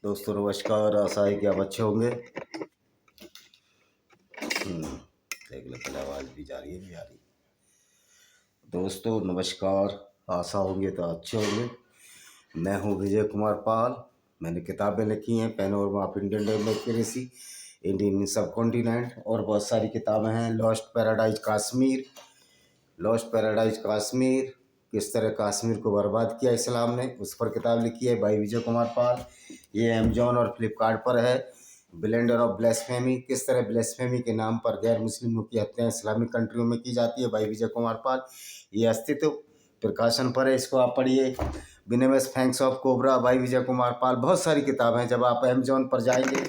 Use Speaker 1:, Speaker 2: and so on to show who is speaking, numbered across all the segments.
Speaker 1: दोस्तों नमस्कार, आशा है कि आप अच्छे होंगे। देख लो पहले आवाज़ भी जा रही है, नहीं आ रही। दोस्तों नमस्कार, आशा होंगे तो अच्छे होंगे। मैं हूं विजय कुमार पाल। मैंने किताबें लिखी हैं, panorama of Indian democracy, Indian सब कॉन्टिनेंट, और बहुत सारी किताबें हैं। लॉस्ट पैराडाइज कश्मीर, किस तरह कश्मीर को बर्बाद किया इस्लाम ने, उस पर किताब लिखी है भाई विजय कुमार पाल। ये अमेजॉन और फ्लिपकार्ट पर है। ब्लेंडर ऑफ ब्लेस्फेमी, किस तरह ब्लेस्फेमी के नाम पर गैर मुस्लिमों की हत्या इस्लामिक कंट्रियों में की जाती है, भाई विजय कुमार पाल। ये अस्तित्व प्रकाशन पर है, इसको आप पढ़िए। विनेमस फैंक्स ऑफ कोबरा, भाई विजय कुमार पाल। बहुत सारी किताबें, जब आप अमेजॉन पर जाएंगे,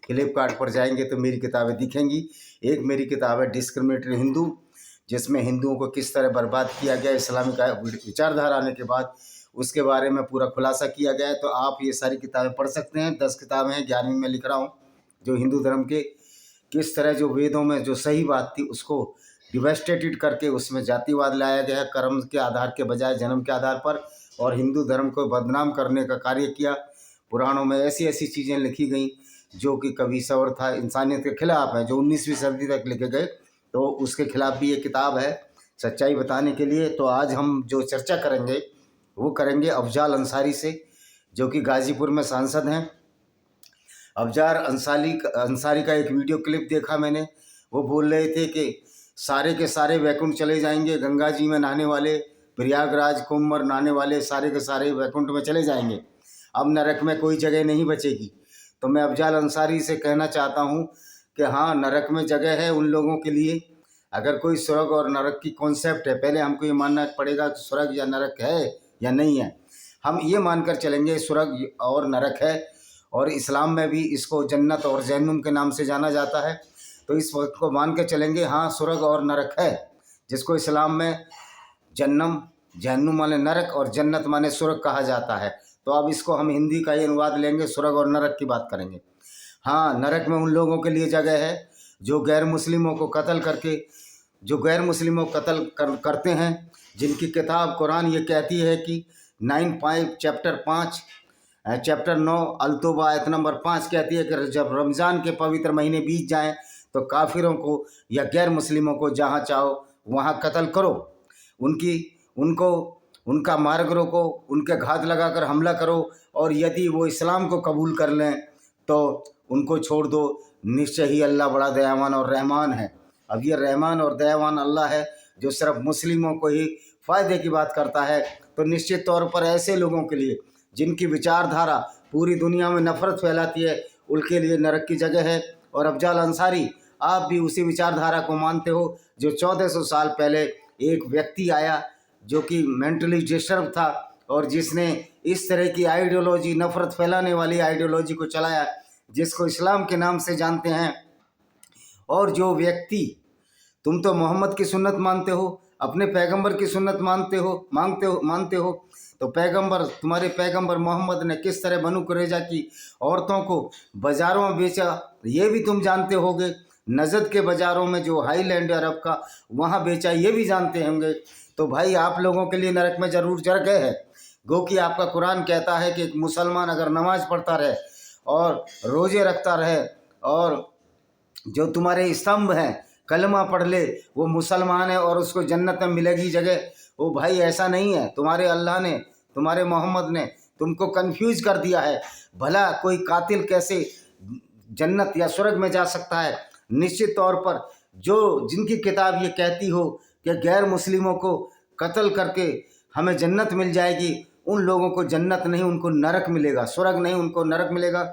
Speaker 1: फ्लिपकार्ट पर जाएंगे तो मेरी किताबें दिखेंगी। एक मेरी किताब है डिस्क्रिमिनेटरी हिंदू, जिसमें हिंदुओं को किस तरह बर्बाद किया गया इस्लामिक विचारधारा आने के बाद, उसके बारे में पूरा खुलासा किया गया है। तो आप ये सारी किताबें पढ़ सकते हैं। 10 किताबें हैं, 11वीं में लिख रहा हूँ, जो हिंदू धर्म के किस तरह जो वेदों में जो सही बात थी उसको डिवेस्टेटेड करके उसमें जातिवाद लाया गया, कर्म के आधार के बजाय जन्म के आधार पर, और हिंदू धर्म को बदनाम करने का कार्य किया। पुराणों में ऐसी ऐसी चीज़ें लिखी गई जो कि कभी सवर था, इंसानियत के खिलाफ है, जो 19वीं सदी तक लिखे गए, तो उसके खिलाफ भी ये किताब है, सच्चाई बताने के लिए। तो आज हम जो चर्चा करेंगे वो करेंगे अफजाल अंसारी से, जो कि गाजीपुर में सांसद हैं। अफजार अंसारी का एक वीडियो क्लिप देखा मैंने। वो बोल रहे थे कि सारे के सारे वैकुंठ चले जाएंगे, गंगा जी में नहाने वाले, प्रयागराज कुंभ में नहाने वाले सारे के सारे वैकुंठ में चले जाएंगे, अब नरक में कोई जगह नहीं बचेगी। तो मैं अफजाल अंसारी से कहना चाहता हूँ कि हाँ, नरक में जगह है उन लोगों के लिए। अगर कोई स्वर्ग और नरक की कॉन्सेप्ट है, पहले हमको ये मानना पड़ेगा कि स्वर्ग या नरक है या नहीं है। हम ये मानकर चलेंगे स्वर्ग और नरक है, और इस्लाम में भी इसको जन्नत और जहन्नुम के नाम से जाना जाता है। तो इस वक्त को मान के चलेंगे, हाँ स्वर्ग और नरक है, जिसको इस्लाम में जहन्नुम माने नरक और जन्नत माने स्वर्ग कहा जाता है। तो अब इसको हम हिंदी का ही अनुवाद लेंगे, स्वर्ग और नरक की बात करेंगे। हाँ, नरक में उन लोगों के लिए जगह है जो गैर मुस्लिमों को कत्ल करके, करते हैं, जिनकी किताब कुरान ये कहती है कि चैप्टर 9 अलतोबा आयत नंबर 5 कहती है कि जब रमज़ान के पवित्र महीने बीत जाएं तो काफिरों को या गैर मुस्लिमों को जहाँ चाहो वहाँ कत्ल करो, उनका मार्ग रोको, उनके घात लगाकर हमला करो, और यदि वो इस्लाम को कबूल कर लें तो उनको छोड़ दो। निश्चय ही अल्लाह बड़ा दयावान और रहमान है। अब ये रहमान और दयावान अल्लाह है जो सिर्फ मुस्लिमों को ही फ़ायदे की बात करता है। तो निश्चित तौर पर ऐसे लोगों के लिए जिनकी विचारधारा पूरी दुनिया में नफरत फैलाती है, उनके लिए नरक की जगह है। और अफजाल अंसारी, आप भी उसी विचारधारा को मानते हो जो 1400 साल पहले एक व्यक्ति आया जो कि मेंटली डिस्टर्ब था, और जिसने इस तरह की आइडियोलॉजी, नफरत फैलाने वाली आइडियोलॉजी को चलाया, जिसको इस्लाम के नाम से जानते हैं। और जो व्यक्ति, तुम तो मोहम्मद की सुन्नत मानते हो, अपने पैगंबर की सुन्नत मानते हो, तो तुम्हारे पैगंबर मोहम्मद ने किस तरह बनु कुरैजा की औरतों को बाज़ारों में बेचा, ये भी तुम जानते होगे। नजद के बाज़ारों में जो हाईलैंड अरब का, वहाँ बेचा, ये भी जानते होंगे। तो भाई आप लोगों के लिए नरक में ज़रूर जगह है। गो कि आपका कुरान कहता है कि एक मुसलमान अगर नमाज पढ़ता रहे और रोज़े रखता रहे, और जो तुम्हारे स्तंभ हैं कलमा पढ़ ले, वो मुसलमान है और उसको जन्नत में मिलेगी जगह। वो भाई ऐसा नहीं है। तुम्हारे अल्लाह ने, तुम्हारे मोहम्मद ने तुमको कंफ्यूज कर दिया है। भला कोई कातिल कैसे जन्नत या स्वर्ग में जा सकता है? निश्चित तौर पर जिनकी किताब ये कहती हो कि गैर मुस्लिमों को कत्ल करके हमें जन्नत मिल जाएगी, उन लोगों को जन्नत नहीं, उनको नरक मिलेगा, स्वर्ग नहीं, उनको नरक मिलेगा।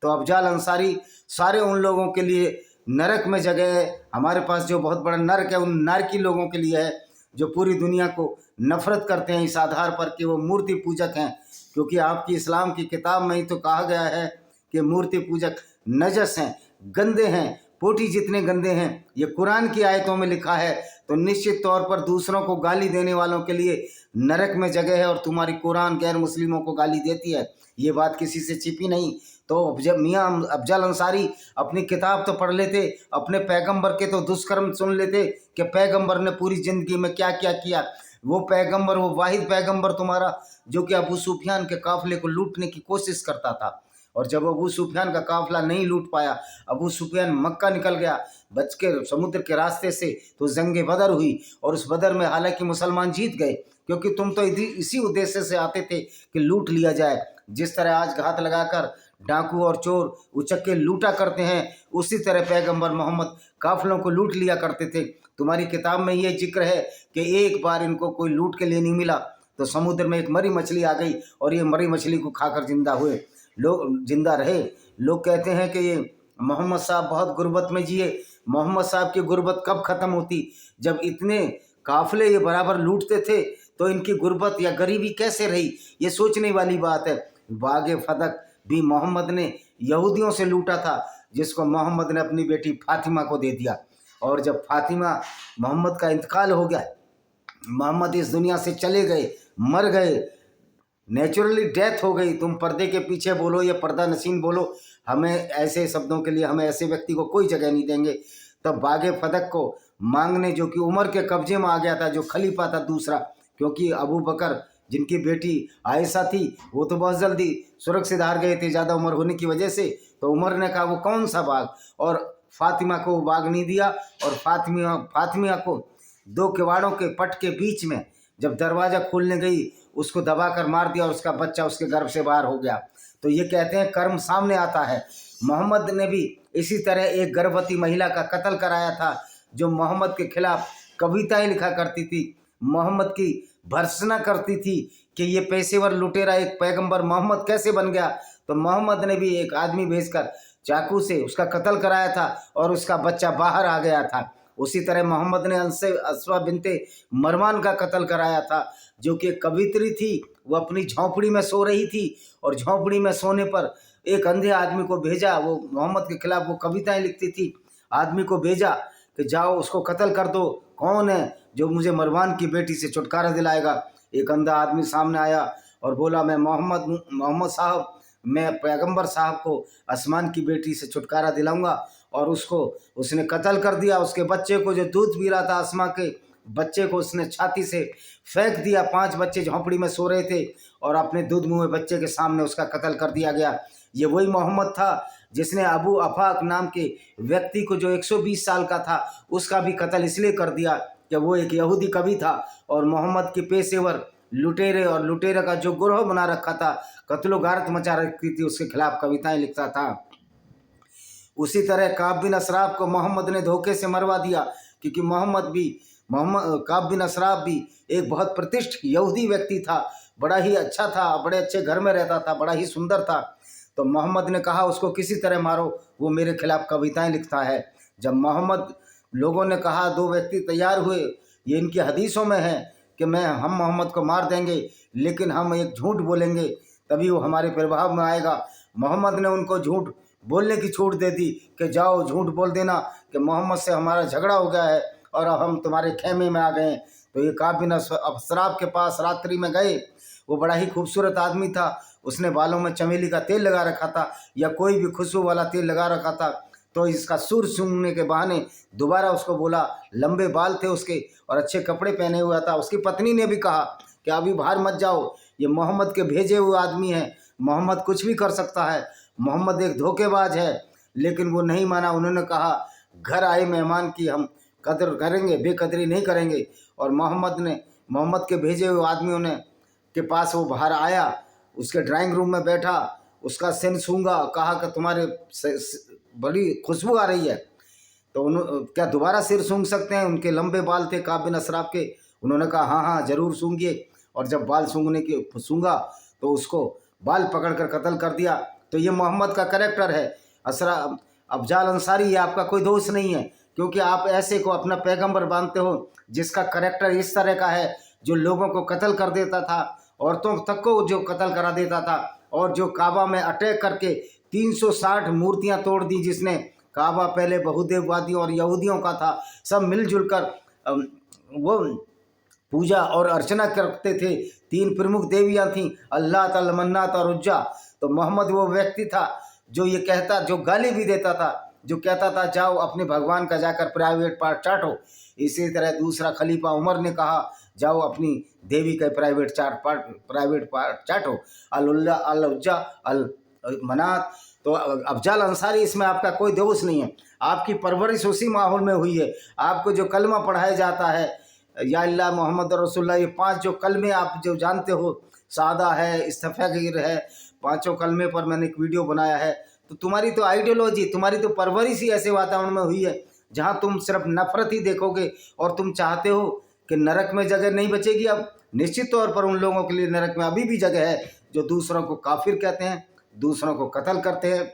Speaker 1: तो अफजाल अंसारी, सारे उन लोगों के लिए नरक में जगह है। हमारे पास जो बहुत बड़ा नरक है उन नारकी लोगों के लिए है जो पूरी दुनिया को नफरत करते हैं इस आधार पर कि वो मूर्ति पूजक हैं। क्योंकि आपकी इस्लाम की किताब में ही तो कहा गया है कि मूर्ति पूजक नजस हैं, गंदे हैं, पोटी जितने गंदे हैं। ये कुरान की आयतों में लिखा है। तो निश्चित तौर पर दूसरों को गाली देने वालों के लिए नरक में जगह है, और तुम्हारी कुरान गैर मुस्लिमों को गाली देती है, ये बात किसी से छिपी नहीं। तो जब मियाँ अफजाल अंसारी अपनी किताब तो पढ़ लेते, अपने पैगंबर के तो दुष्कर्म सुन लेते कि पैगंबर ने पूरी ज़िंदगी में क्या क्या किया। वो पैगंबर, वो वाहिद पैगंबर तुम्हारा जो कि अबू सुफियान के काफिले को लूटने की कोशिश करता था, और जब अबू सुफियान का काफिला नहीं लूट पाया, अबू सुफियान मक्का निकल गया बच के समुद्र के रास्ते से, तो जंग बदर हुई। और उस बदर में हालांकि मुसलमान जीत गए, क्योंकि तुम तो इसी उद्देश्य से आते थे कि लूट लिया जाए। जिस तरह आज घात लगाकर डाकू और चोर उचक्के लूटा करते हैं, उसी तरह पैगंबर मोहम्मद काफिलों को लूट लिया करते थे। तुम्हारी किताब में ये जिक्र है कि एक बार इनको कोई लूट के लिए नहीं मिला, तो समुद्र में एक मरी मछली आ गई और ये मरी मछली को खाकर जिंदा हुए, लोग जिंदा रहे। लोग कहते हैं कि ये मोहम्मद साहब बहुत गुर्बत में जिए। मोहम्मद साहब की गुर्बत कब ख़त्म होती? जब इतने काफिले ये बराबर लूटते थे तो इनकी गुर्बत या गरीबी कैसे रही? ये सोचने वाली बात है। बागे फदक भी मोहम्मद ने यहूदियों से लूटा था, जिसको मोहम्मद ने अपनी बेटी फातिमा को दे दिया। और जब फातिमा मोहम्मद का इंतकाल हो गया, मोहम्मद इस दुनिया से चले गए, मर गए, नेचुरली डेथ हो गई। तुम पर्दे के पीछे बोलो या पर्दा नशीन बोलो, हमें ऐसे शब्दों के लिए, हमें ऐसे व्यक्ति को कोई जगह नहीं देंगे। तब बागे फदक को मांगने, जो कि उमर के कब्जे में आ गया था, जो खलीफा था दूसरा, क्योंकि अबू बकर जिनकी बेटी आयशा थी वो तो बहुत जल्दी सुरक्षित हार गए थे ज़्यादा उम्र होने की वजह से। तो उमर ने कहा वो कौन सा बाग, और फातिमा को वो बाग नहीं दिया। और फातिमा को दो किवाड़ों के पट के बीच में जब दरवाज़ा खोलने गई, उसको दबाकर मार दिया और उसका बच्चा उसके गर्भ से बाहर हो गया। तो ये कहते हैं कर्म सामने आता है। मोहम्मद ने भी इसी तरह एक गर्भवती महिला का कत्ल कराया था, जो मोहम्मद के खिलाफ कविताएं लिखा करती थी, मोहम्मद की भर्त्सना करती थी कि ये पेशेवर लुटेरा एक पैगंबर मोहम्मद कैसे बन गया। तो मोहम्मद ने भी एक आदमी भेजकर चाकू से उसका कत्ल कराया था और उसका बच्चा बाहर आ गया था। उसी तरह मोहम्मद ने अस्वा बिनते मरवान का कत्ल कराया था, जो कि कवित्री थी। वो अपनी झोंपड़ी में सो रही थी और झोंपड़ी में सोने पर एक अंधे आदमी को भेजा, वो मोहम्मद के खिलाफ वो कविताएं लिखती थी, आदमी को भेजा कि जाओ उसको कत्ल कर दो। कौन है जो मुझे मरवान की बेटी से छुटकारा दिलाएगा? एक अंधा आदमी सामने आया और बोला, मैं मोहम्मद साहब, मैं पैगंबर साहब को आसमान की बेटी से छुटकारा दिलाऊंगा। और उसने कत्ल कर दिया। उसके बच्चे को, जो दूध पी रहा था, आसमां के बच्चे को उसने छाती से फेंक दिया। 5 बच्चे झोंपड़ी में सो रहे थे और अपने दूध मुँह बच्चे के सामने उसका कत्ल कर दिया गया। ये वही मोहम्मद था जिसने अबू अफाक नाम के व्यक्ति को, जो 120 साल का था, उसका भी कत्ल इसलिए कर दिया कि वो एक यहूदी कवि था और मोहम्मद के पेशेवर लुटेरे और लुटेरे का जो गिरोह बना रखा था, कत्लो गारत मचा रखी थी, उसके खिलाफ कविताएं लिखता था। उसी तरह काब बिन अशराफ को मोहम्मद ने धोखे से मरवा दिया, क्योंकि काब बिन अशराफ भी एक बहुत प्रतिष्ठित यहूदी व्यक्ति था, बड़ा ही अच्छा था, बड़े अच्छे घर में रहता था, बड़ा ही सुंदर था। तो मोहम्मद ने कहा उसको किसी तरह मारो, वो मेरे खिलाफ कविताएं लिखता है। जब लोगों ने कहा, 2 व्यक्ति तैयार हुए, ये इनकी हदीसों में है कि हम मोहम्मद को मार देंगे, लेकिन हम एक झूठ बोलेंगे तभी वो हमारे प्रभाव में आएगा। मोहम्मद ने उनको झूठ बोलने की छूट दे दी कि जाओ झूठ बोल देना कि मोहम्मद से हमारा झगड़ा हो गया है और अब हम तुम्हारे खेमे में आ गए। तो ये काब बिन अशराफ के पास रात्रि में गए। वो बड़ा ही खूबसूरत आदमी था, उसने बालों में चमेली का तेल लगा रखा था या कोई भी खुशबू वाला तेल लगा रखा था। तो इसका सुर सुनने के बहाने दोबारा उसको बोला, लंबे बाल थे उसके और अच्छे कपड़े पहने हुआ था। उसकी पत्नी ने भी कहा कि अभी बाहर मत जाओ, ये मोहम्मद के भेजे हुए आदमी हैं, मोहम्मद कुछ भी कर सकता है, मोहम्मद एक धोखेबाज है। लेकिन वो नहीं माना। उन्होंने कहा, घर आए मेहमान की हम कदर करेंगे, बेकदरी नहीं करेंगे। और मोहम्मद के भेजे हुए आदमियों ने के पास वो बाहर आया, उसके ड्राइंग रूम में बैठा, उसका सिर सूंघा, कहा कि तुम्हारे बड़ी खुशबू आ रही है। तो क्या दोबारा सिर सूंघ सकते हैं? उनके लंबे बाल थे काब बिन अशराफ के। उन्होंने कहा हाँ हाँ ज़रूर सूंघिए। और जब बाल सूंघा तो उसको बाल पकड़कर कत्ल कर दिया। तो ये मोहम्मद का करैक्टर है। अफजाल अंसारी, ये आपका कोई दोष नहीं है, क्योंकि आप ऐसे को अपना पैगंबर मानते हो जिसका करैक्टर इस तरह का है, जो लोगों को कत्ल कर देता था, औरतों तक को जो कत्ल करा देता था, और जो काबा में अटैक करके 360 मूर्तियां तोड़ दी, जिसने काबा पहले बहुदेववादियों और यहूदियों का था, सब मिलजुल कर वो पूजा और अर्चना करते थे। 3 प्रमुख देवियां थीं, अल्लाह, तलमन्नात और उज्जा। तो मोहम्मद वो व्यक्ति था जो ये कहता, जो गाली भी देता था, जो कहता था जाओ अपने भगवान का जाकर प्राइवेट पार्ट चाटो। इसी तरह दूसरा खलीफा उमर ने कहा, जाओ अपनी देवी का प्राइवेट पार्ट चाटो। अल-उल्ला, अल-उज्जा, मनात। तो अफजल अंसारी, इसमें आपका कोई दोष नहीं है, आपकी परवरिश उसी माहौल में हुई है। आपको जो कलमा पढ़ाया जाता है, या अल्लाह मोहम्मद रसूलुल्लाह, ये 5 जो कलमे आप जो जानते हो, सादा है, इस्तग़फ़ार है, 5 कलमे पर मैंने एक वीडियो बनाया है। तो तुम्हारी तो आइडियोलॉजी, तुम्हारी तो परवरिश ही ऐसे वातावरण में हुई है जहाँ तुम सिर्फ नफरत ही देखोगे, और तुम चाहते हो कि नरक में जगह नहीं बचेगी। अब निश्चित तौर पर उन लोगों के लिए नरक में अभी भी जगह है जो दूसरों को काफिर कहते हैं, दूसरों को कत्ल करते हैं,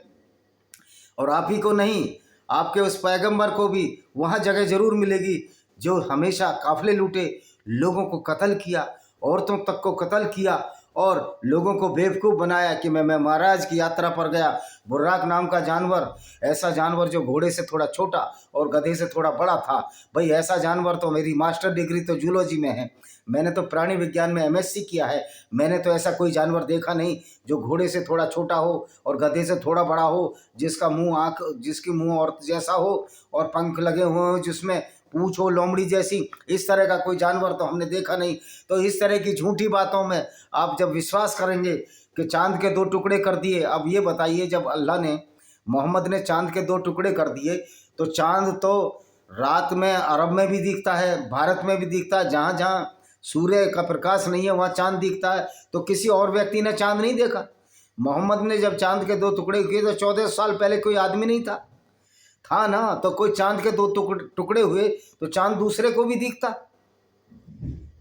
Speaker 1: और आप ही को नहीं, आपके उस पैगंबर को भी वहाँ जगह जरूर मिलेगी जो हमेशा काफिले लूटे, लोगों को कत्ल किया, औरतों तक को कत्ल किया, और लोगों को बेवकूफ़ बनाया कि मैं महाराज की यात्रा पर गया। बुर्राक नाम का जानवर, ऐसा जानवर जो घोड़े से थोड़ा छोटा और गधे से थोड़ा बड़ा था, भाई ऐसा जानवर तो, मेरी मास्टर डिग्री तो जूलॉजी में है, मैंने तो प्राणी विज्ञान में एमएससी किया है, मैंने तो ऐसा कोई जानवर देखा नहीं जो घोड़े से थोड़ा छोटा हो और गधे से थोड़ा बड़ा हो, जिसका मुंह आँख, जिसकी मुंह औरत जैसा हो और पंख लगे हुए हो, जिसमें पूंछ हो लोमड़ी जैसी, इस तरह का कोई जानवर तो हमने देखा नहीं। तो इस तरह की झूठी बातों में आप जब विश्वास करेंगे कि चांद के 2 टुकड़े कर दिए, अब ये बताइए, जब अल्लाह ने, मोहम्मद ने चांद के 2 टुकड़े कर दिए, तो चांद तो रात में अरब में भी दिखता है, भारत में भी दिखता है, जहाँ जहाँ सूर्य का प्रकाश नहीं है वहाँ चांद दिखता है। तो किसी और व्यक्ति ने चांद नहीं देखा। मोहम्मद ने जब चांद के 2 टुकड़े किए तो 14 साल पहले कोई आदमी नहीं था ना, तो कोई चांद के 2 टुकड़े हुए तो चांद दूसरे को भी दिखता,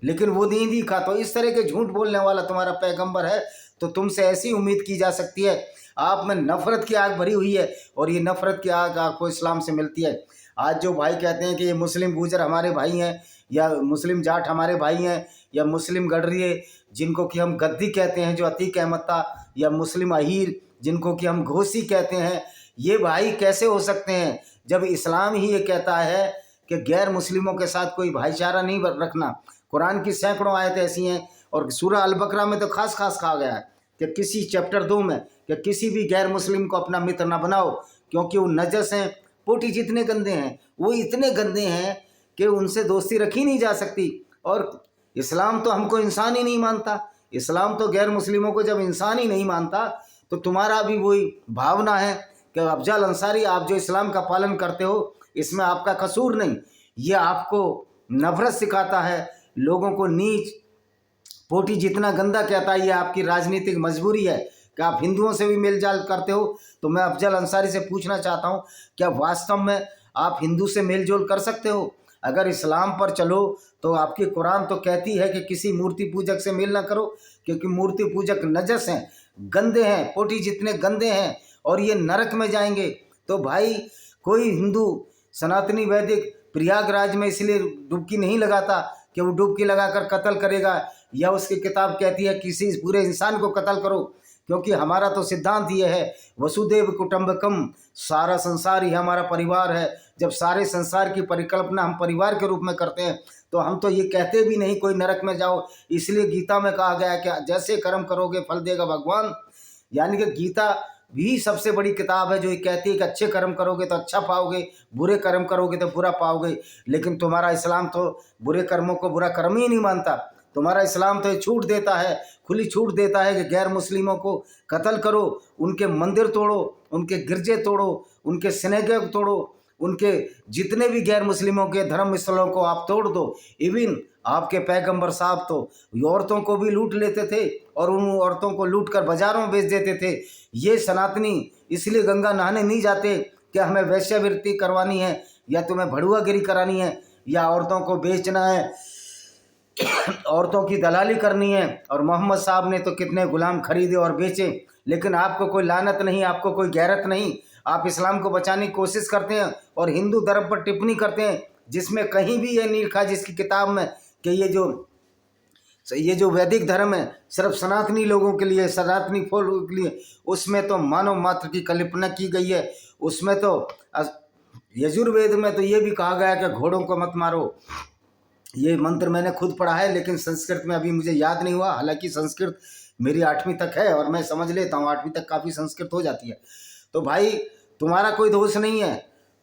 Speaker 1: लेकिन वो नहीं दिखा। तो इस तरह के झूठ बोलने वाला तुम्हारा पैगंबर है, तो तुमसे ऐसी उम्मीद की जा सकती है। आप में नफरत की आग भरी हुई है, और ये नफरत की आग आपको इस्लाम से मिलती है। आज जो भाई कहते हैं कि ये मुस्लिम गुजर हमारे भाई हैं, या मुस्लिम जाट हमारे भाई हैं, या मुस्लिम गडरिए जिनको कि हम गद्दी कहते हैं जो अतीक अहमद था, या मुस्लिम अहीर जिनको कि हम घोसी कहते हैं, ये भाई कैसे हो सकते हैं जब इस्लाम ही ये कहता है कि गैर मुस्लिमों के साथ कोई भाईचारा नहीं रखना। कुरान की सैकड़ों आयतें ऐसी हैं, और सूरह अल बकरा में तो खास कहा गया है कि किसी चैप्टर 2 में कि किसी भी गैर मुस्लिम को अपना मित्र ना बनाओ, क्योंकि वो नजस हैं। पोटी जितने गंदे हैं वो इतने गंदे हैं कि उनसे दोस्ती रखी नहीं जा सकती। और इस्लाम तो हमको इंसान ही नहीं मानता, इस्लाम तो गैर मुस्लिमों को जब इंसान ही नहीं मानता, तो तुम्हारा भी वही भावना है कि अफजल अंसारी, आप जो इस्लाम का पालन करते हो इसमें आपका कसूर नहीं, ये आपको नफरत सिखाता है, लोगों को नीच पोटी जितना गंदा कहता है। ये आपकी राजनीतिक मजबूरी है कि आप हिंदुओं से भी मेलजाल करते हो। तो मैं अफजल अंसारी से पूछना चाहता हूँ, क्या वास्तव में आप हिंदू से मेलजोल कर सकते हो? अगर इस्लाम पर चलो तो आपकी कुरान तो कहती है कि किसी मूर्ति पूजक से मेल ना करो, क्योंकि मूर्ति पूजक नजस हैं, गंदे हैं, पोटी जितने गंदे हैं, और ये नरक में जाएंगे। तो भाई कोई हिंदू सनातनी वैदिक प्रयागराज में इसलिए डुबकी नहीं लगाता कि वो डुबकी लगाकर कत्ल करेगा, या उसकी किताब कहती है किसी पूरे इंसान को कत्ल करो, क्योंकि हमारा तो सिद्धांत ये है वसुदेव कुटुंबकम, सारा संसार ही हमारा परिवार है। जब सारे संसार की परिकल्पना हम परिवार के रूप में करते हैं, तो हम तो ये कहते भी नहीं कोई नरक में जाओ। इसलिए गीता में कहा गया है कि जैसे कर्म करोगे फल देगा भगवान। यानी कि गीता भी सबसे बड़ी किताब है जो ये कहती है कि अच्छे कर्म करोगे तो अच्छा पाओगे, बुरे कर्म करोगे तो बुरा पाओगे। लेकिन तुम्हारा इस्लाम तो बुरे कर्मों को बुरा कर्म ही नहीं मानता। तुम्हारा इस्लाम तो छूट देता है, खुली छूट देता है कि गैर मुस्लिमों को कत्ल करो, उनके मंदिर तोड़ो, उनके गिरजे तोड़ो, उनके सिनेगोग तोड़ो, उनके जितने भी गैर मुस्लिमों के धर्म स्थलों को आप तोड़ दो। इवन आपके पैगंबर साहब तो औरतों को भी लूट लेते थे, और उन औरतों को लूट कर बाजारों में बेच देते थे। ये सनातनी इसलिए गंगा नहाने नहीं जाते कि हमें वैश्यावृत्ति करवानी है, या तुम्हें भड़ुआगिरी करानी है, या औरतों को बेचना है, औरतों की दलाली करनी है। और मोहम्मद साहब ने तो कितने गुलाम खरीदे और बेचे, लेकिन आपको कोई लानत नहीं, आपको कोई गैरत नहीं। आप इस्लाम को बचाने की कोशिश करते हैं और हिंदू धर्म पर टिप्पणी करते हैं, जिसमें कहीं भी ये नहीं लिखा जिसकी किताब में कि ये जो वैदिक धर्म है सिर्फ सनातनी लोगों के लिए, सनातनी लोगों के लिए, उसमें तो मानव मात्र की कल्पना की गई है। उसमें तो यजुर्वेद में तो ये भी कहा गया कि घोड़ों को मत मारो। ये मंत्र मैंने खुद पढ़ा है, लेकिन संस्कृत में अभी मुझे याद नहीं हुआ। हालांकि संस्कृत मेरी 8वीं तक है और मैं समझ लेता हूँ, 8वीं तक काफ़ी संस्कृत हो जाती है। तो भाई तुम्हारा कोई दोष नहीं है।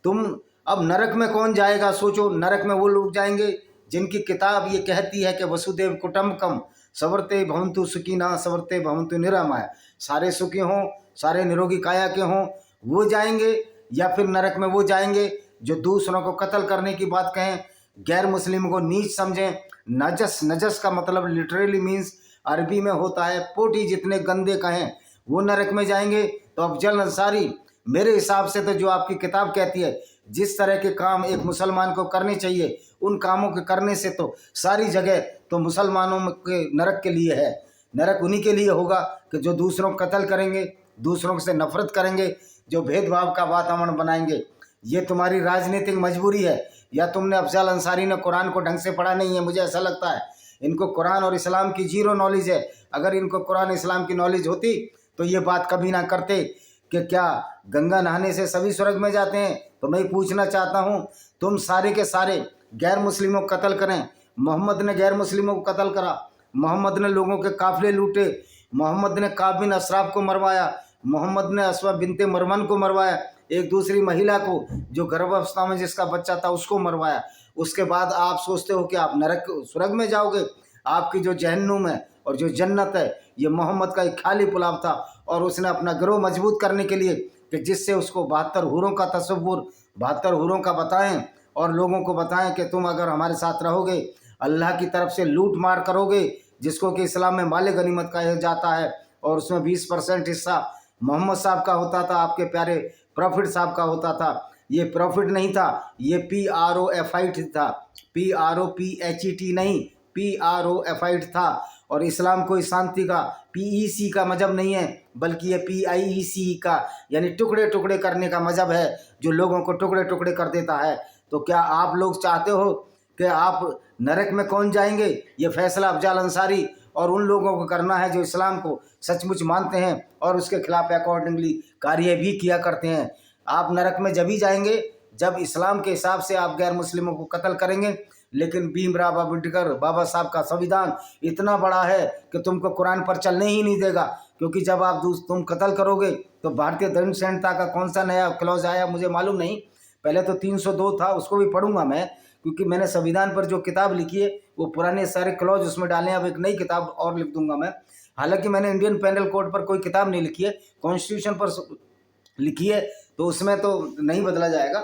Speaker 1: तुम अब नरक में कौन जाएगा? सोचो, नरक में वो लोग जाएंगे जिनकी किताब ये कहती है कि वसुदेव कुटुंबकम, सवर्ते भवन्तु सुखिनः सवर्ते भवन्तु निरामया। सारे सुखी हों, सारे निरोगी काया के हों, वो जाएंगे, या फिर नरक में वो जाएंगे जो दूसरों को कत्ल करने की बात कहें, गैर मुस्लिम को नीच समझें। नजस, नजस का मतलब लिटरली मीन्स अरबी में होता है पोटी, जितने गंदे कहें वो नरक में जाएंगे। तो अफजल अंसारी, मेरे हिसाब से तो जो आपकी किताब कहती है जिस तरह के काम एक मुसलमान को करने चाहिए, उन कामों के करने से तो सारी जगह तो मुसलमानों के नरक के लिए है। नरक उन्हीं के लिए होगा कि जो दूसरों को कत्ल करेंगे, दूसरों से नफरत करेंगे, जो भेदभाव का वातावरण बनाएंगे। ये तुम्हारी राजनीतिक मजबूरी है, या तुमने अफजल अंसारी ने कुरान को ढंग से पढ़ा नहीं है, मुझे ऐसा लगता है। इनको कुरान और इस्लाम की जीरो नॉलेज है। अगर इनको कुरान इस्लाम की नॉलेज होती तो ये बात कभी ना करते कि क्या गंगा नहाने से सभी स्वर्ग में जाते हैं। तो मैं पूछना चाहता हूँ, तुम सारे के सारे गैर मुस्लिमों को कत्ल करें। मोहम्मद ने गैर मुस्लिमों को कत्ल करा, मोहम्मद ने लोगों के काफिले लूटे, मोहम्मद ने काब बिन अशराफ को मरवाया, मोहम्मद ने अस्मा बिनते मरवन को मरवाया, एक दूसरी महिला को जो गर्भावस्था में जिसका बच्चा था उसको मरवाया। उसके बाद आप सोचते हो कि आप नरक स्वर्ग में जाओगे। आपकी जो जहन्नुम है और जो जन्नत है, ये मोहम्मद का एक खाली पुलाव था। और उसने अपना गिरोह मजबूत करने के लिए कि जिससे उसको 72 हूरों का तसव्वुर, 72 हूरों का बताएं और लोगों को बताएं कि तुम अगर हमारे साथ रहोगे, अल्लाह की तरफ से लूट मार करोगे, जिसको कि इस्लाम में माले गनीमत कहा जाता है, और उसमें 20% हिस्सा मोहम्मद साहब का होता था, आपके प्यारे प्रॉफिट साहब का होता था। ये प्रॉफिट नहीं था, ये PROFIT था, PROPHET नहीं, PROFIT था। और इस्लाम कोई शांति का PEC का मजहब नहीं है, बल्कि ये PIEC का यानी टुकड़े टुकड़े करने का मजहब है, जो लोगों को टुकड़े टुकड़े कर देता है। तो क्या आप लोग चाहते हो कि आप नरक में कौन जाएंगे? ये फैसला अफजल अंसारी और उन लोगों को करना है जो इस्लाम को सचमुच मानते हैं और उसके खिलाफ अकॉर्डिंगली कार्य भी किया करते हैं। आप नरक में जब ही जाएंगे जब इस्लाम के हिसाब से आप गैर मुस्लिमों को कत्ल करेंगे। लेकिन भीमराव अम्बेडकर बाबा साहब का संविधान इतना बड़ा है कि तुमको कुरान पर चलने ही नहीं देगा, क्योंकि जब आप तुम कत्ल करोगे तो भारतीय दंड संहिता का कौन सा नया क्लॉज आया मुझे मालूम नहीं। पहले तो 302 था, उसको भी पढ़ूंगा मैं, क्योंकि मैंने संविधान पर जो किताब लिखी है वो पुराने सारे क्लॉज उसमें डाले हैं। अब एक नई किताब और लिख दूंगा मैं। हालांकि मैंने इंडियन पेनल कोड पर कोई किताब नहीं लिखी है, कॉन्स्टिट्यूशन पर लिखी है, तो उसमें तो नहीं बदला जाएगा।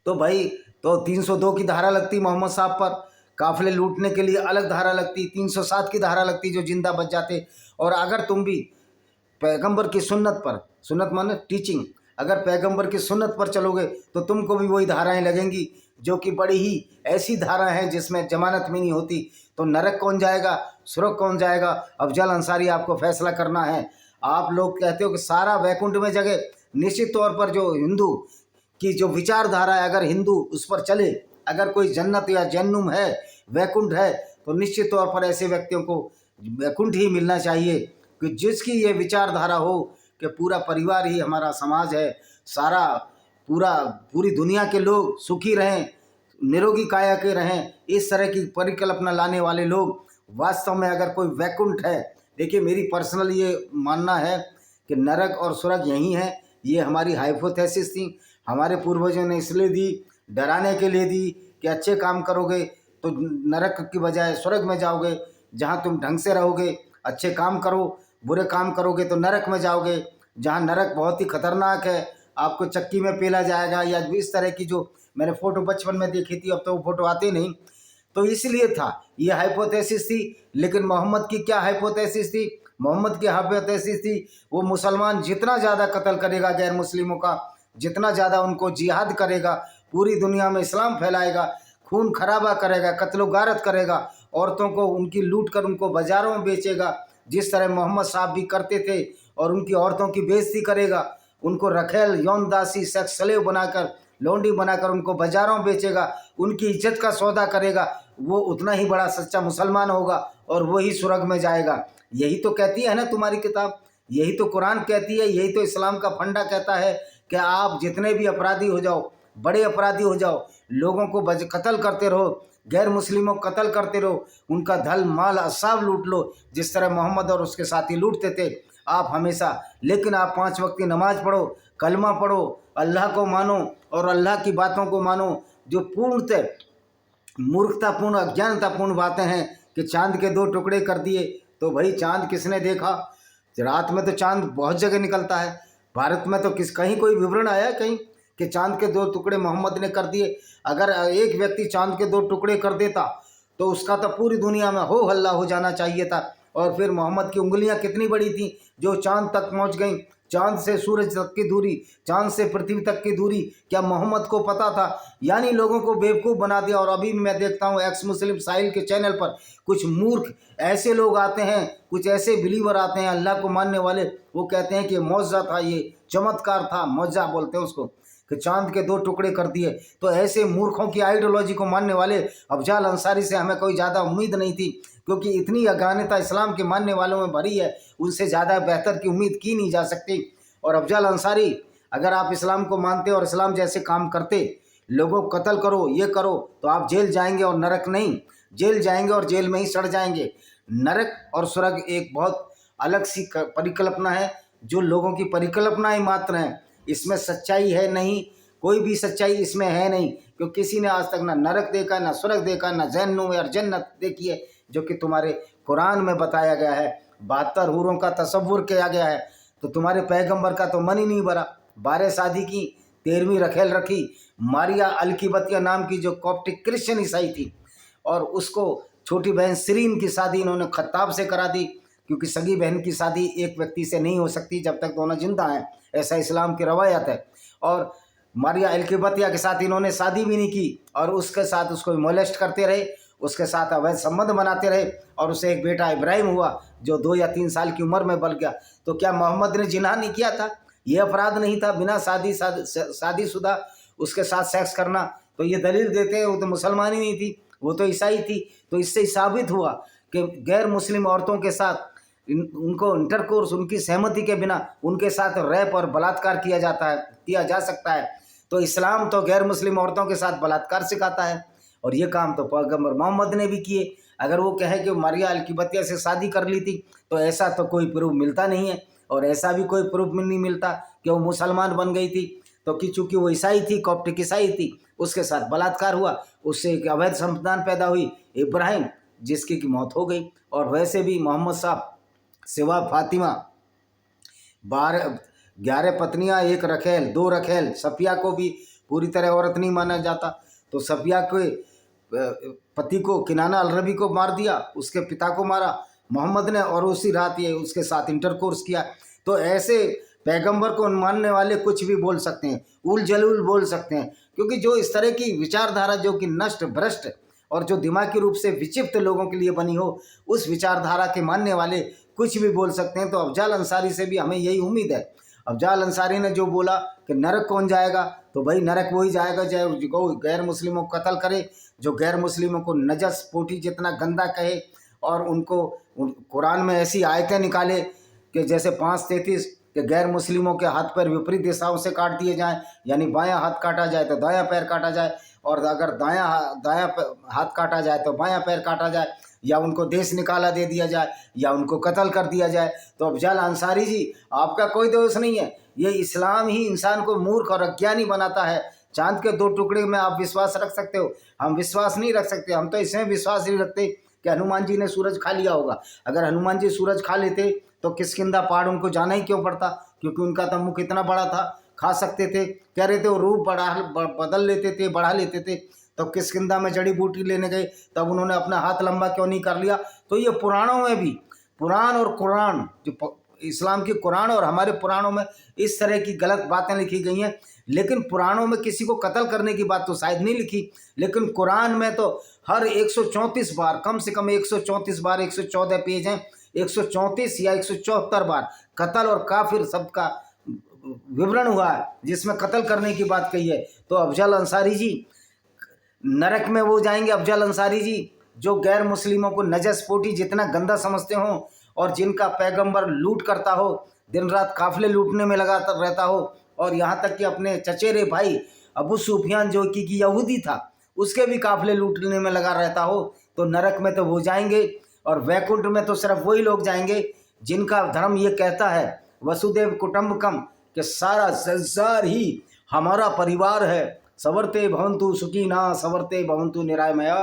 Speaker 1: तो भाई तो 302 की धारा लगती मोहम्मद साहब पर, काफिले लूटने के लिए अलग धारा लगती, 307 की धारा लगती जो जिंदा बच जाते। और अगर तुम भी पैगंबर की सुन्नत पर, सुन्नत माने टीचिंग, अगर पैगंबर की सुन्नत पर चलोगे तो तुमको भी वही धाराएं लगेंगी, जो कि बड़ी ही ऐसी धारा हैं जिसमें जमानत भी नहीं होती। तो नरक कौन जाएगा, स्वर्ग कौन जाएगा? अफजल अंसारी आपको फैसला करना है। आप लोग कहते हो कि सारा वैकुंठ में जगह, निश्चित तौर पर जो हिंदू की जो विचारधारा है, अगर हिंदू उस पर चले, अगर कोई जन्नत या जन्नुम है, वैकुंठ है, तो निश्चित तौर पर ऐसे व्यक्तियों को वैकुंठ ही मिलना चाहिए कि जिसकी ये विचारधारा हो कि पूरा परिवार ही हमारा समाज है, सारा पूरी दुनिया के लोग सुखी रहें, निरोगी काया के रहें, इस तरह की परिकल्पना लाने वाले लोग। वास्तव में अगर कोई वैकुंठ है, देखिए मेरी पर्सनल ये मानना है कि नरक और स्वर्ग यही है। ये हमारी हाइपोथेसिस थी, हमारे पूर्वजों ने इसलिए दी, डराने के लिए दी कि अच्छे काम करोगे तो नरक की बजाय स्वर्ग में जाओगे, जहाँ तुम ढंग से रहोगे, अच्छे काम करो, बुरे काम करोगे तो नरक में जाओगे, जहाँ नरक बहुत ही खतरनाक है, आपको चक्की में पेला जाएगा, या इस तरह की जो मैंने फ़ोटो बचपन में देखी थी, अब तो वो फ़ोटो आती नहीं। तो इसलिए था, ये हाइपोथेसिस थी। लेकिन मोहम्मद की क्या हाइपोथेसिस थी? मोहम्मद की हाइपोथेसिस थी वो मुसलमान जितना ज़्यादा कत्ल करेगा गैर मुस्लिमों का, जितना ज़्यादा उनको जिहाद करेगा, पूरी दुनिया में इस्लाम फैलाएगा, खून खराबा करेगा, कत्लो गारत करेगा, औरतों को उनकी लूट कर उनको बाज़ारों में बेचेगा, जिस तरह मोहम्मद साहब भी करते थे, और उनकी औरतों की बेइज्जती करेगा, उनको रखेल, यौन दासी, सेक्स स्लेव बनाकर, लौंडी बनाकर उनको बाज़ारों में बेचेगा, उनकी इज्जत का सौदा करेगा, वो उतना ही बड़ा सच्चा मुसलमान होगा और वही स्वर्ग में जाएगा। यही तो कहती है ना तुम्हारी किताब, यही तो कुरान कहती है, यही तो इस्लाम का फंडा कहता है कि आप जितने भी अपराधी हो जाओ, बड़े अपराधी हो जाओ, लोगों को कत्ल करते रहो, गैर मुस्लिमों को कत्ल करते रहो, उनका धन माल असाब लूट लो, जिस तरह मोहम्मद और उसके साथी लूटते थे आप हमेशा। लेकिन आप 5 वक्त की नमाज पढ़ो, कलमा पढ़ो, अल्लाह को मानो और अल्लाह की बातों को मानो। जो पूर्णतः मूर्खतापूर्ण, अज्ञानतापूर्ण बातें हैं कि चांद के 2 टुकड़े कर दिए, तो भाई चांद किसने देखा? रात में तो चांद बहुत जगह निकलता है। भारत में तो कहीं कोई विवरण आया है कहीं कि चांद के 2 टुकड़े मोहम्मद ने कर दिए? अगर एक व्यक्ति चांद के 2 टुकड़े कर देता तो उसका तो पूरी दुनिया में हो हल्ला हो जाना चाहिए था। और फिर मोहम्मद की उंगलियां कितनी बड़ी थी जो चांद तक पहुंच गई। चांद से सूरज तक की दूरी, चांद से पृथ्वी तक की दूरी क्या मोहम्मद को पता था? यानी लोगों को बेवकूफ़ बना दिया। और अभी मैं देखता हूँ एक्स मुस्लिम साहिल के चैनल पर कुछ मूर्ख ऐसे लोग आते हैं, कुछ ऐसे बिलीवर आते हैं अल्लाह को मानने वाले, वो कहते हैं कि मौजज़ा था, ये चमत्कार था, मौजज़ा बोलते हैं उसको, कि चांद के 2 टुकड़े कर दिए। तो ऐसे मूर्खों की आइडियोलॉजी को मानने वाले अफजाल अंसारी से हमें कोई ज़्यादा उम्मीद नहीं थी, क्योंकि इतनी अज्ञानता इस्लाम के मानने वालों में भरी है, उनसे ज़्यादा बेहतर की उम्मीद की नहीं जा सकती। और अफजाल अंसारी, अगर आप इस्लाम को मानते और इस्लाम जैसे काम करते, लोगों को कत्ल करो, ये करो, तो आप जेल जाएंगे और नरक नहीं, जेल जाएंगे और जेल में ही सड़ जाएंगे। नरक और स्वर्ग एक बहुत अलग सी परिकल्पना है, जो लोगों की परिकल्पना ही मात्र है। इसमें सच्चाई है नहीं, कोई भी सच्चाई इसमें है नहीं, क्योंकि किसी ने आज तक ना नरक देखा, ना स्वर्ग देखा, ना जहन्नुम या जन्नत देखी है, जो कि तुम्हारे कुरान में बताया गया है। 72 हूरों का तसव्वुर किया गया है, तो तुम्हारे पैगंबर का तो मन ही नहीं भरा। 12 शादी की, 13वीं रखेल रखी। मारिया अलकिबतिया नाम की जो कॉप्टिक क्रिश्चियन ईसाई थी, और उसको छोटी बहन सिरीन की शादी इन्होंने खत्ताब से करा दी, क्योंकि सगी बहन की शादी एक व्यक्ति से नहीं हो सकती जब तक दोनों जिंदा हैं, ऐसा इस्लाम की रवायत है। और मारिया अलकिबतिया के साथ इन्होंने शादी भी नहीं की, और उसके साथ उसको मोलेस्ट करते रहे, उसके साथ अवैध संबंध बनाते रहे, और उसे एक बेटा इब्राहिम हुआ जो 2 या 3 साल की उम्र में बल गया। तो क्या मोहम्मद ने जिना नहीं किया था? ये अपराध नहीं था बिना शादीशुदा उसके साथ सेक्स करना? तो ये दलील देते हैं वो तो मुसलमान ही नहीं थी, वो तो ईसाई थी। तो इससे साबित हुआ कि गैर मुस्लिम औरतों के साथ उनको इंटरकोर्स, उनकी सहमति के बिना उनके साथ रैप और बलात्कार किया जा सकता है। तो इस्लाम तो गैर मुस्लिम औरतों के साथ बलात्कार सिखाता है, और ये काम तो पैगंबर मोहम्मद ने भी किए। अगर वो कहे कि मारिया अलकिबतिया से शादी कर ली थी, तो ऐसा तो कोई प्रूफ मिलता नहीं है, और ऐसा भी कोई प्रूफ नहीं मिलता कि वो मुसलमान बन गई थी। तो कि चूँकि वो ईसाई थी, कॉप्टिक ईसाई थी, उसके साथ बलात्कार हुआ, उससे एक अवैध संतान पैदा हुई इब्राहिम, जिसकी की मौत हो गई। और वैसे भी मोहम्मद साहब सिवा फातिमा 11 पत्नियां, 1 रखेल, 2 रखेल, सफिया को भी पूरी तरह औरत नहीं माना जाता। तो सफिया के पति को, किनाना अलरबी को मार दिया, उसके पिता को मारा मोहम्मद ने, और उसी रात ये उसके साथ इंटरकोर्स किया। तो ऐसे पैगंबर को मानने वाले कुछ भी बोल सकते हैं, उल जलूल बोल सकते हैं, क्योंकि जो इस तरह की विचारधारा जो कि नष्ट, भ्रष्ट और जो दिमागी रूप से विक्षिप्त लोगों के लिए बनी हो, उस विचारधारा के मानने वाले कुछ भी बोल सकते हैं। तो अफजाल अंसारी से भी हमें यही उम्मीद है। अफजाल अंसारी ने जो बोला कि नरक कौन जाएगा, तो भाई नरक वही जाएगा जो गैर मुस्लिमों को कत्ल करे, जो गैर मुस्लिमों को नजस पोटी जितना गंदा कहे, और उनको कुरान में ऐसी आयतें निकाले कि जैसे 5:33 कि गैर मुस्लिमों के हाथ पैर विपरीत दिशाओं से काट दिए जाएं, यानी बायां हाथ काटा जाए तो दायां पैर काटा जाए, और अगर दायां हाथ काटा जाए तो बायां पैर काटा जाए, या उनको देश निकाला दे दिया जाए, या उनको कत्ल कर दिया जाए। तो अफजाल अंसारी जी, आपका कोई दोष नहीं है, ये इस्लाम ही इंसान को मूर्ख और अज्ञानी बनाता है। चांद के 2 टुकड़े में आप विश्वास रख सकते हो, हम विश्वास नहीं रख सकते। हम तो इसमें विश्वास नहीं रखते कि हनुमान जी ने सूरज खा लिया होगा। अगर हनुमान जी सूरज खा लेते तो किष्किंधा पहाड़ उनको जाना ही क्यों पड़ता? क्योंकि उनका तो मुख इतना बड़ा था, खा सकते थे। कह रहे थे वो रूप बदल लेते थे, बढ़ा लेते थे। तब किष्किंधा में जड़ी बूटी लेने गए, तब उन्होंने अपना हाथ लंबा क्यों नहीं कर लिया? तो ये पुराणों में भी, पुराण और कुरान, जो इस्लाम की कुरान और हमारे पुराणों में इस तरह की गलत बातें लिखी गई हैं। लेकिन पुराणों में किसी को कत्ल करने की बात तो शायद नहीं लिखी, लेकिन कुरान में तो हर 134 बार, कम से कम 134 बार, 114 पेज हैं, 134 या 174 बार कत्ल और काफिर शब्द का विवरण हुआ है, जिसमें कत्ल करने की बात कही है। तो अफजल अंसारी जी, नरक में वो जाएंगे अफजल अंसारी जी जो गैर मुस्लिमों को नजस पोटी जितना गंदा समझते हों, और जिनका पैगंबर लूट करता हो, दिन रात काफिले लूटने में लगा रहता हो, और यहाँ तक कि अपने चचेरे भाई अबू सुफियान जो कि यहूदी था, उसके भी काफिले लूटने में लगा रहता हो। तो नरक में तो वो जाएंगे, और वैकुंठ में तो सिर्फ वही लोग जाएंगे जिनका धर्म ये कहता है वसुदेव कुटुंबकम, कि सारा संसार ही हमारा परिवार है। सवर्ते भवन्तु सुखिनः सवर्ते भवन्तु निरामया,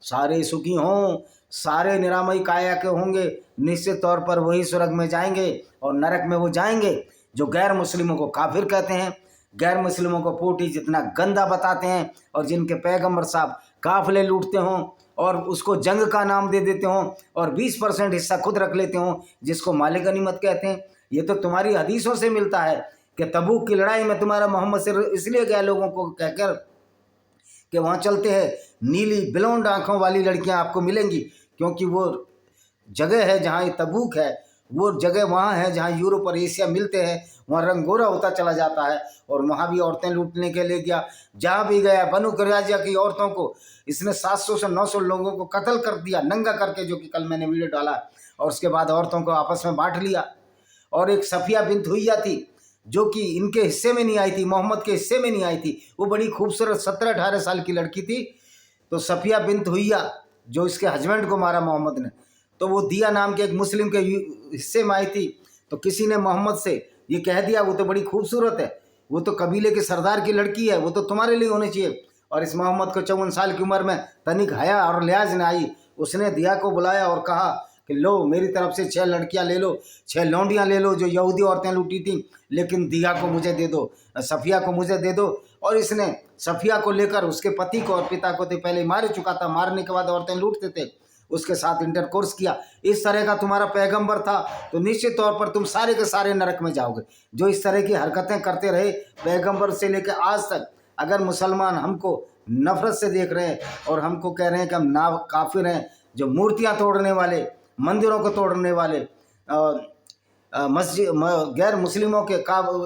Speaker 1: सारे सुखी हों, सारे निरामयी काया के होंगे, निश्चित तौर पर वही स्वर्ग में जाएंगे और नरक में वो जाएंगे जो गैर मुस्लिमों को काफिर कहते हैं, गैर मुस्लिमों को पोटी जितना गंदा बताते हैं, और जिनके पैगंबर साहब काफिले लूटते हों और उसको जंग का नाम दे देते हों और 20% हिस्सा खुद रख लेते हों, जिसको माले गनीमत कहते हैं। ये तो तुम्हारी हदीसों से मिलता है कि तबूक की लड़ाई में तुम्हारा मोहम्मद से इसलिए गया लोगों को कहकर कि वहाँ चलते हैं, नीली ब्लोंड आँखों वाली लड़कियाँ आपको मिलेंगी, क्योंकि वो जगह है जहाँ ये तबूक है, वो जगह वहाँ है जहाँ यूरोप और एशिया मिलते हैं, वहाँ रंग गोरा होता चला जाता है और वहाँ भी औरतें लूटने के लिए गया। जहाँ भी गया बनु कुरैज़ा की औरतों को इसने 700 से 900 लोगों को कत्ल कर दिया नंगा करके, जो कि कल मैंने वीडियो डाला, और उसके बाद औरतों को आपस में बांट लिया। और एक सफिया बिन्त हुइया थी जो कि इनके हिस्से में नहीं आई थी, मोहम्मद के हिस्से में नहीं आई थी, वो बड़ी खूबसूरत 17-18 साल की लड़की थी। तो सफिया बिन्त हुइया जो इसके हस्बैंड को मारा मोहम्मद ने, तो वो दिया नाम के एक मुस्लिम के हिस्से में आई थी। तो किसी ने मोहम्मद से ये कह दिया वो तो बड़ी खूबसूरत है, वो तो कबीले के सरदार की लड़की है, वो तो तुम्हारे लिए होनी चाहिए। और इस मोहम्मद को 54 साल की उम्र में तनिक हया और लिहाज न आई, उसने दिया को बुलाया और कहा कि लो मेरी तरफ से 6 लड़कियां ले लो, 6 लौंडियां ले लो जो यहूदी औरतें लूटी थी, लेकिन दिया को मुझे दे दो, सफिया को मुझे दे दो। और इसने सफिया को लेकर उसके पति को और पिता को तो पहले मार चुका था, मारने के बाद औरतें लूटते थे, उसके साथ इंटरकोर्स किया। इस तरह का तुम्हारा पैगंबर था, तो निश्चित तौर पर तुम सारे के सारे नरक में जाओगे। जो इस तरह की हरकतें करते रहे पैगंबर से लेकर आज तक, अगर मुसलमान हमको नफरत से देख रहे हैं और हमको कह रहे हैं कि हम ना काफिर हैं, जो मूर्तियां तोड़ने वाले, मंदिरों को तोड़ने वाले, मस्जिद गैर मुस्लिमों के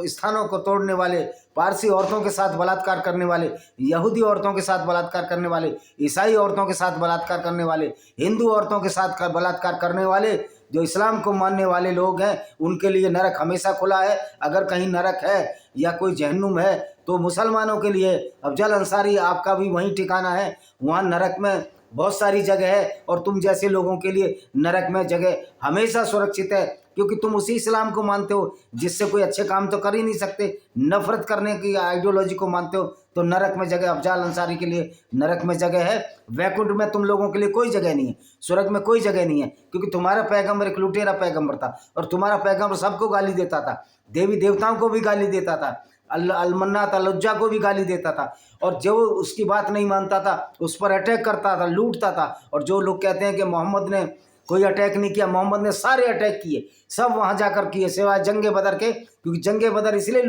Speaker 1: स्थानों को तोड़ने वाले, पारसी औरतों के साथ बलात्कार करने वाले, यहूदी औरतों के साथ बलात्कार करने वाले, ईसाई औरतों के साथ बलात्कार करने वाले, हिंदू औरतों के साथ बलात्कार करने वाले, जो इस्लाम को मानने वाले लोग हैं, उनके लिए नरक हमेशा खुला है। अगर कहीं नरक है या कोई जहन्नुम है तो मुसलमानों के लिए अफजल अंसारी आपका भी वहीं ठिकाना है, वहाँ नरक में बहुत सारी जगह है और तुम जैसे लोगों के लिए नरक में जगह हमेशा सुरक्षित है, क्योंकि तुम उसी इस्लाम को मानते हो जिससे कोई अच्छे काम तो कर ही नहीं सकते। नफरत करने की आइडियोलॉजी को मानते हो, तो नरक में जगह अफजल अंसारी के लिए नरक में जगह है। वैकुंठ में तुम लोगों के लिए कोई जगह नहीं है, स्वर्ग में कोई जगह नहीं है, क्योंकि तुम्हारा पैगंबर एक लुटेरा पैगंबर था और तुम्हारा पैगंबर सबको गाली देता था, देवी देवताओं को भी गाली देता था, अलमन्नात अलुज्जा को भी गाली देता था, और जो उसकी बात नहीं मानता था उस पर अटैक करता था, लूटता था। और जो लोग कहते हैं कि मोहम्मद ने कोई अटैक नहीं किया, मोहम्मद ने सारे अटैक किए, सब वहाँ जाकर किए सिवाय जंगे बदर के, क्योंकि जंगे बदर इसलिए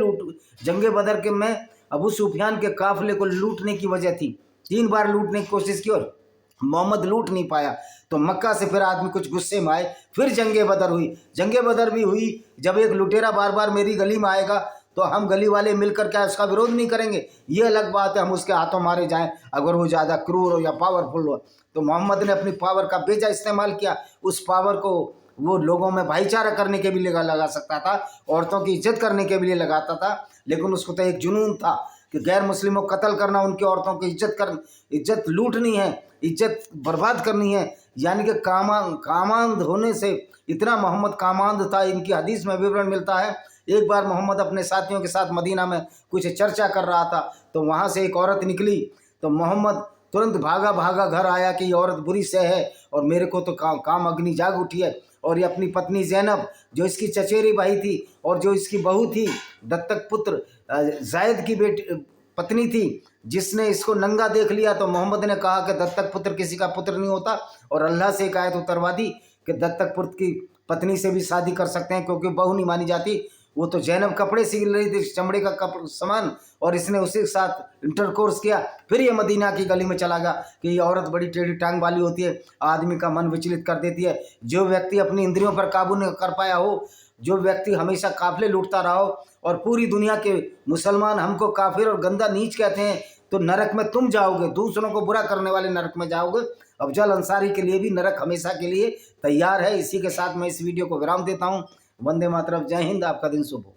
Speaker 1: जंगे बदर के में अबू सुफियान के काफिले को लूटने की वजह थी, 3 बार लूटने की कोशिश की और मोहम्मद लूट नहीं पाया, तो मक्का से फिर आदमी कुछ गुस्से में आए, फिर जंगे बदर हुई। जंगे बदर भी हुई जब एक लुटेरा बार बार मेरी गली में आएगा तो हम गली वाले मिलकर क्या उसका विरोध नहीं करेंगे? ये अलग बात है हम उसके हाथों मारे जाएं अगर वो ज़्यादा क्रूर हो या पावरफुल हो। तो मोहम्मद ने अपनी पावर का बेजा इस्तेमाल किया, उस पावर को वो लोगों में भाईचारा करने के भी लिए लगा सकता था, औरतों की इज्जत करने के भी लिए लगाता था, लेकिन उसको तो एक जुनून था कि गैर मुस्लिमों को कत्ल करना, उनकी औरतों की इज्जत लूटनी है, इज्जत बर्बाद करनी है, यानी कि कामांध होने से इतना मोहम्मद कामांध था। इनकी हदीस में विवरण मिलता है, एक बार मोहम्मद अपने साथियों के साथ मदीना में कुछ चर्चा कर रहा था, तो वहाँ से एक औरत निकली, तो मोहम्मद तुरंत भागा भागा घर आया कि ये औरत बुरी से है और मेरे को तो काम अग्नि जाग उठी है। और ये अपनी पत्नी ज़ैनब जो इसकी चचेरी भाई थी और जो इसकी बहू थी, दत्तक पुत्र जायद की बेटी पत्नी थी, जिसने इसको नंगा देख लिया, तो मोहम्मद ने कहा कि दत्तक पुत्र किसी का पुत्र नहीं होता, और अल्लाह से एक आयत उतरवा दी कि दत्तक पुत्र की पत्नी से भी शादी कर सकते हैं, क्योंकि बहू नहीं मानी जाती। वो तो जैनब कपड़े सील रही थी, चमड़े का कपड़ा सामान, और इसने उसी के साथ इंटरकोर्स किया। फिर ये मदीना की गली में चला गया कि ये औरत बड़ी टेढ़ी टांग वाली होती है, आदमी का मन विचलित कर देती है। जो व्यक्ति अपनी इंद्रियों पर काबू नहीं कर पाया हो, जो व्यक्ति हमेशा काफिले लूटता रहा हो, और पूरी दुनिया के मुसलमान हमको काफिर और गंदा नीच कहते हैं, तो नरक में तुम जाओगे, दूसरों को बुरा करने वाले नरक में जाओगे। अफजल अंसारी के लिए भी नरक हमेशा के लिए तैयार है। इसी के साथ मैं इस वीडियो को विराम देता हूँ। वंदे मातरम, जय हिंद, आपका दिन शुभ हो।